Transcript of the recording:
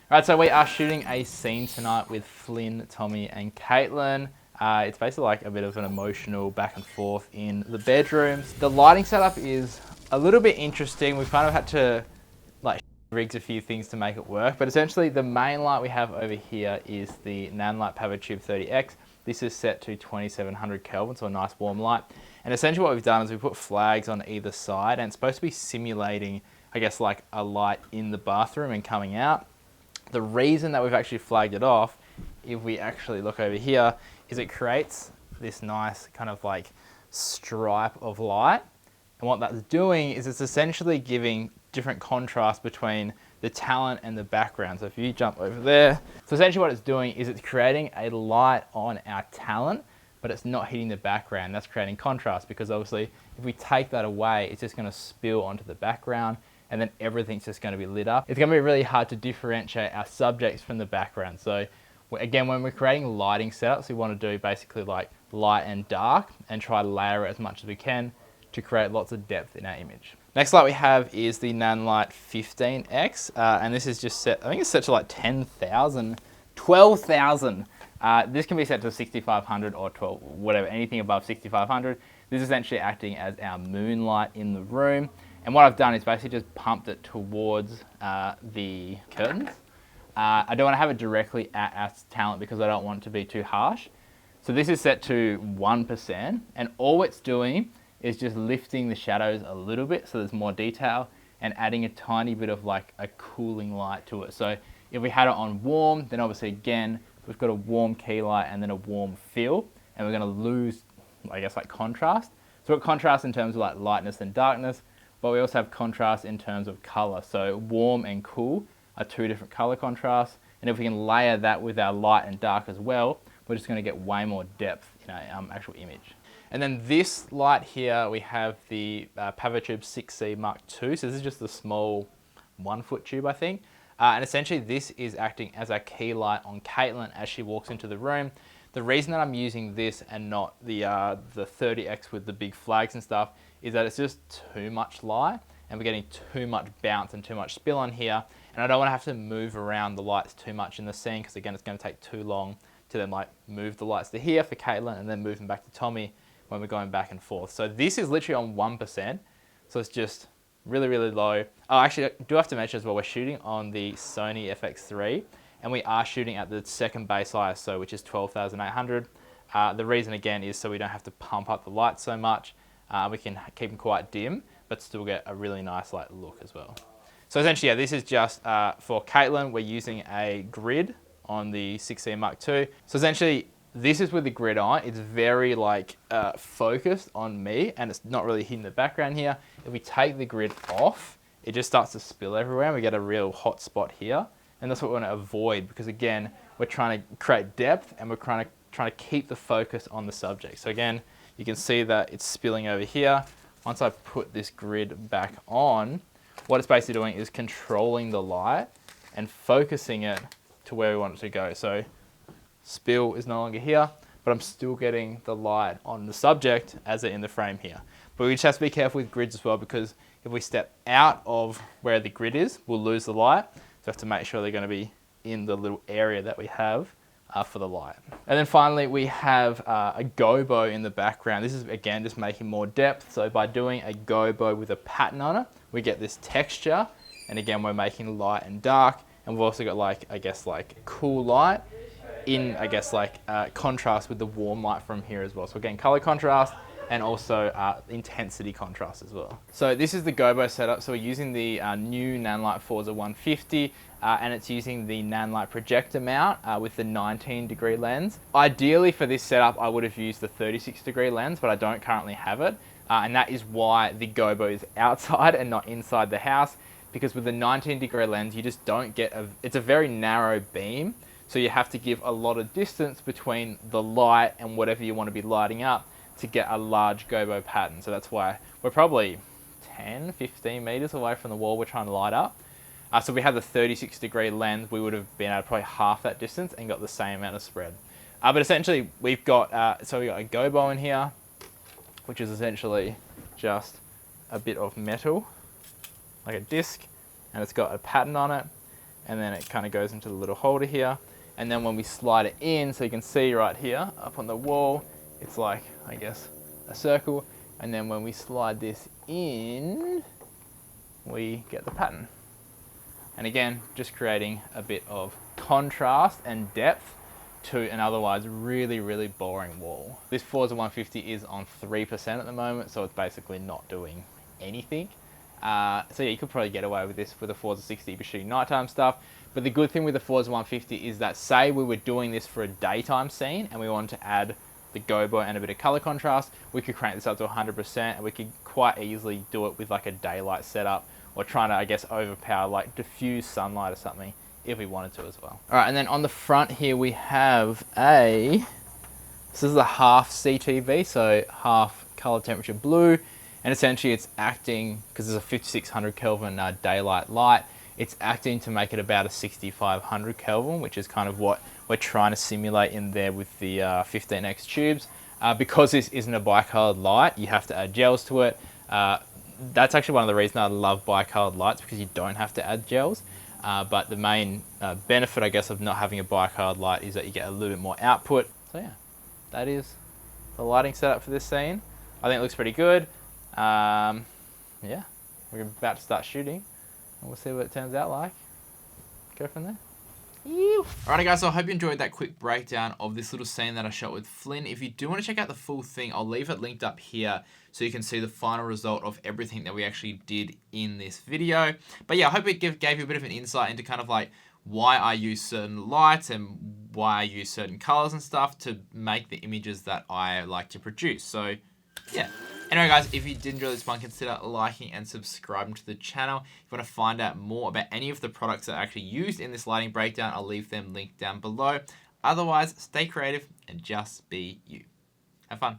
Right, so we are shooting a scene tonight with Flynn, Tommy, and Caitlin. It's basically like a bit of an emotional back and forth in the bedrooms. The lighting setup is a little bit interesting. We've kind of had to like rigs a few things to make it work, but essentially the main light we have over here is the Nanlite Pavotube 30X. This is set to 2700 Kelvin, so a nice warm light. And essentially what we've done is we put flags on either side, and it's supposed to be simulating, I guess, like a light in the bathroom and coming out. The reason that we've actually flagged it off, if we actually look over here, is it creates this nice kind of like stripe of light. And what that's doing is it's essentially giving different contrast between the talent and the background. So if you jump over there, so essentially what it's doing is it's creating a light on our talent, but it's not hitting the background. That's creating contrast, because obviously if we take that away, it's just going to spill onto the background, and then everything's just going to be lit up. It's going to be really hard to differentiate our subjects from the background. So again, when we're creating lighting setups, we want to do basically like light and dark and try to layer it as much as we can to create lots of depth in our image. Next light we have is the Nanlite 15X, and this is just set, I think it's set to like 10,000, 12,000. This can be set to 6,500 or 12, whatever, anything above 6,500. This is essentially acting as our moonlight in the room. And what I've done is basically just pumped it towards the curtains. I don't want to have it directly at our talent because I don't want it to be too harsh. So this is set to 1%, and all it's doing is just lifting the shadows a little bit so there's more detail, and adding a tiny bit of like a cooling light to it. So if we had it on warm, then obviously again, we've got a warm key light and then a warm fill, and we're going to lose, I guess, like contrast. So we've got contrast in terms of like lightness and darkness, but we also have contrast in terms of color. So warm and cool are two different color contrasts. And if we can layer that with our light and dark as well, we're just going to get way more depth in our actual image. And then this light here, we have the Pavotube 6C Mark II. So this is just the small 1 foot tube, I think. And essentially this is acting as a key light on Caitlin as she walks into the room. The reason that I'm using this and not the 30X with the big flags and stuff is that it's just too much light, and we're getting too much bounce and too much spill on here. And I don't want to have to move around the lights too much in the scene, because again, it's going to take too long to then like move the lights to here for Caitlin and then move them back to Tommy when we're going back and forth. So this is literally on 1%. So it's just really, really low. Oh, actually, I do have to mention as well, we're shooting on the Sony FX3, and we are shooting at the second base ISO, which is 12,800. The reason again is so we don't have to pump up the lights so much. We can keep them quite dim, but still get a really nice like look as well. So essentially, yeah, this is just for Caitlin. We're using a grid on the 6C Mark II. So essentially, this is with the grid on. It's very like focused on me, and it's not really hitting the background here. If we take the grid off, it just starts to spill everywhere, and we get a real hot spot here. And that's what we want to avoid, because again, we're trying to create depth, and we're trying to keep the focus on the subject. So again, you can see that it's spilling over here. Once I put this grid back on, what it's basically doing is controlling the light and focusing it to where we want it to go. So spill is no longer here, but I'm still getting the light on the subject as they're in the frame here. But we just have to be careful with grids as well, because if we step out of where the grid is, we'll lose the light. So we have to make sure they're going to be in the little area that we have for the light. And then finally, we have a gobo in the background. This is again just making more depth. So by doing a gobo with a pattern on it, we get this texture. And again, we're making light and dark. And we've also got like, I guess like cool light in, I guess like contrast with the warm light from here as well. So again, color contrast and also intensity contrast as well. So this is the gobo setup. So we're using the new Nanlite Forza 150, and it's using the Nanlite projector mount with the 19-degree lens. Ideally for this setup, I would have used the 36-degree lens, but I don't currently have it. And that is why the gobo is outside and not inside the house, because with the 19-degree lens, you just don't get it's a very narrow beam. So you have to give a lot of distance between the light and whatever you want to be lighting up to get a large gobo pattern. So that's why we're probably 10, 15 meters away from the wall we're trying to light up. So if we had the 36-degree lens, we would have been at probably half that distance and got the same amount of spread. But essentially, we've got, so we've got a gobo in here, which is essentially just a bit of metal, like a disc, and it's got a pattern on it. and then it kind of goes into the little holder here. And then when we slide it in, so you can see right here up on the wall, it's like, I guess, a circle. And then when we slide this in, we get the pattern. And again, just creating a bit of contrast and depth to an otherwise really, really boring wall. This Forza 150 is on 3% at the moment, so it's basically not doing anything. So yeah, you could probably get away with this with a Forza 60 if you're shooting nighttime stuff. But the good thing with the Forza 150 is that, say we were doing this for a daytime scene and we wanted to add the gobo and a bit of color contrast, we could crank this up to 100% and we could quite easily do it with like a daylight setup, or trying to, I guess, overpower like diffuse sunlight or something if we wanted to as well. All right, and then on the front here we have this is a half CTV, so half color temperature blue. And essentially it's acting, because it's a 5600 Kelvin daylight light, it's acting to make it about a 6500 Kelvin, which is kind of what we're trying to simulate in there with the 15X tubes. Because this isn't a bicolored light, you have to add gels to it. That's actually one of the reasons I love bicolored lights, because you don't have to add gels. But the main benefit, I guess, of not having a bicolored light is that you get a little bit more output. So yeah, that is the lighting setup for this scene. I think it looks pretty good. Yeah, we're about to start shooting and we'll see what it turns out like. Go from there. Alright guys, so I hope you enjoyed that quick breakdown of this little scene that I shot with Flynn. If you do want to check out the full thing, I'll leave it linked up here so you can see the final result of everything that we actually did in this video. But yeah, I hope it gave you a bit of an insight into kind of like why I use certain lights and why I use certain colors and stuff to make the images that I like to produce. So yeah. Anyway guys, if you did enjoy this one, consider liking and subscribing to the channel. If you want to find out more about any of the products that are actually used in this lighting breakdown, I'll leave them linked down below. Otherwise, stay creative and just be you. Have fun.